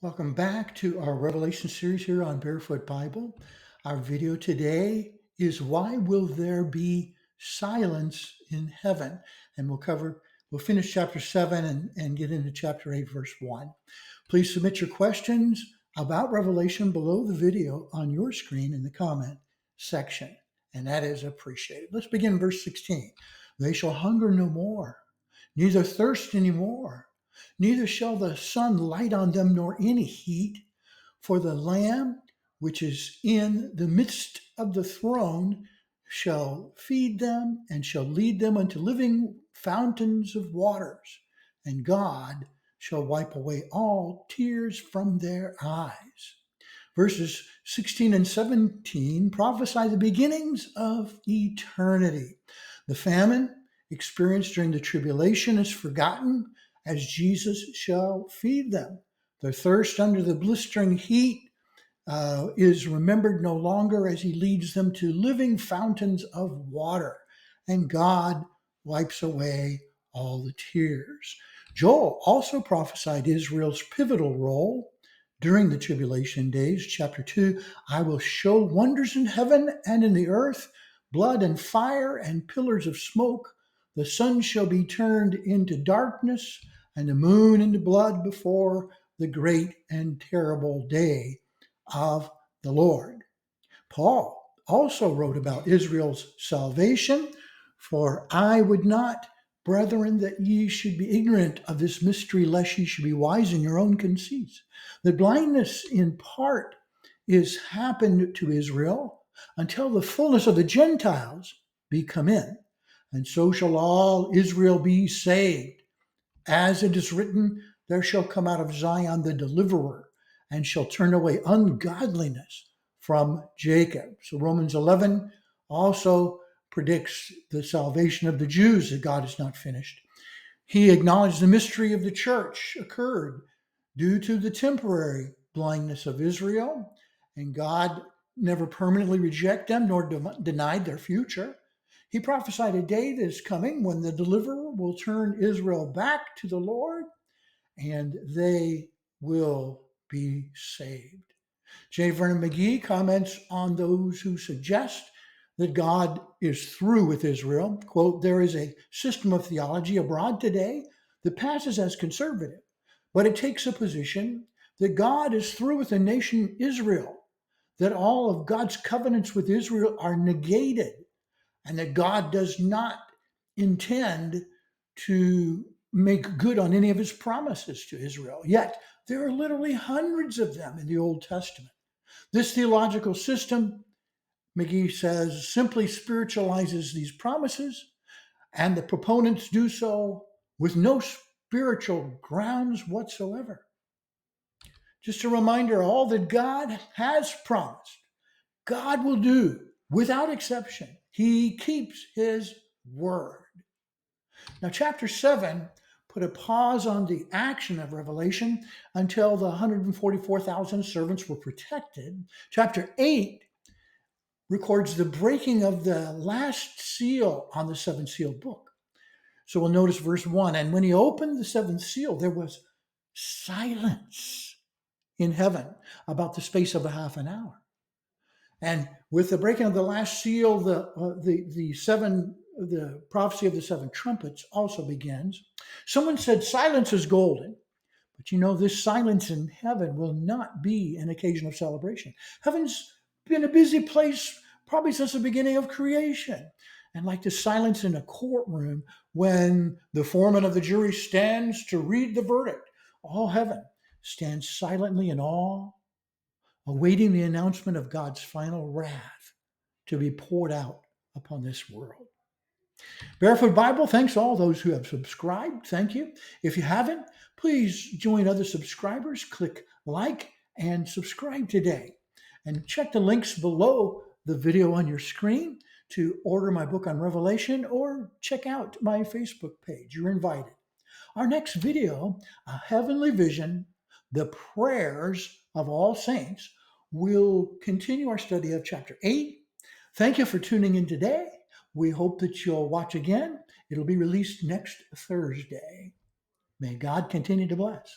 Welcome back to our Revelation series here on Barefoot Bible. Our video today is Why Will There Be Silence in Heaven? And we'll finish chapter 7 and get into chapter 8, verse 1. Please submit your questions about Revelation below the video on your screen in the comment section, and that is appreciated. Let's begin verse 16. They shall hunger no more, neither thirst any more. Neither shall the sun light on them nor any heat, for the Lamb which is in the midst of the throne shall feed them and shall lead them unto living fountains of waters, and God shall wipe away all tears from their eyes. Verses 16 and 17 prophesy the beginnings of eternity. The famine experienced during the tribulation is forgotten as Jesus shall feed them. Their thirst under the blistering heat is remembered no longer as he leads them to living fountains of water, and God wipes away all the tears. Joel also prophesied Israel's pivotal role during the tribulation days. Chapter 2, I will show wonders in heaven and in the earth, blood and fire and pillars of smoke. The sun shall be turned into darkness and the moon into blood before the great and terrible day of the Lord. Paul also wrote about Israel's salvation. For I would not, brethren, that ye should be ignorant of this mystery, lest ye should be wise in your own conceits. The blindness in part is happened to Israel until the fullness of the Gentiles be come in. And so shall all Israel be saved. As it is written, there shall come out of Zion the deliverer, and shall turn away ungodliness from Jacob. So Romans 11 also predicts the salvation of the Jews that God is not finished. He acknowledged the mystery of the church occurred due to the temporary blindness of Israel, and God never permanently rejected them nor denied their future. He prophesied a day that is coming when the deliverer will turn Israel back to the Lord, and they will be saved. J. Vernon McGee comments on those who suggest that God is through with Israel. Quote, there is a system of theology abroad today that passes as conservative, but it takes a position that God is through with the nation Israel, that all of God's covenants with Israel are negated, and that God does not intend to make good on any of his promises to Israel. Yet there are literally hundreds of them in the Old Testament. This theological system, McGee says, simply spiritualizes these promises, and the proponents do so with no spiritual grounds whatsoever. Just a reminder, all that God has promised, God will do without exception. He keeps his word. Now, chapter 7 put a pause on the action of Revelation until the 144,000 servants were protected. Chapter 8 records the breaking of the last seal on the seventh sealed book. So we'll notice verse 1. And when he opened the seventh seal, there was silence in heaven about the space of a half an hour. And with the breaking of the last seal, the prophecy of the seven trumpets also begins. Someone said silence is golden, but you know, this silence in heaven will not be an occasion of celebration. Heaven's been a busy place probably since the beginning of creation. And like the silence in a courtroom when the foreman of the jury stands to read the verdict, all heaven stands silently in awe, awaiting the announcement of God's final wrath to be poured out upon this world. Barefoot Bible, thanks to all those who have subscribed. Thank you. If you haven't, please join other subscribers. Click like and subscribe today. And check the links below the video on your screen to order my book on Revelation or check out my Facebook page. You're invited. Our next video, A Heavenly Vision, the Prayers of All Saints, will continue our study of chapter 8. Thank you for tuning in today. We hope that you'll watch again. It'll be released next Thursday. May God continue to bless.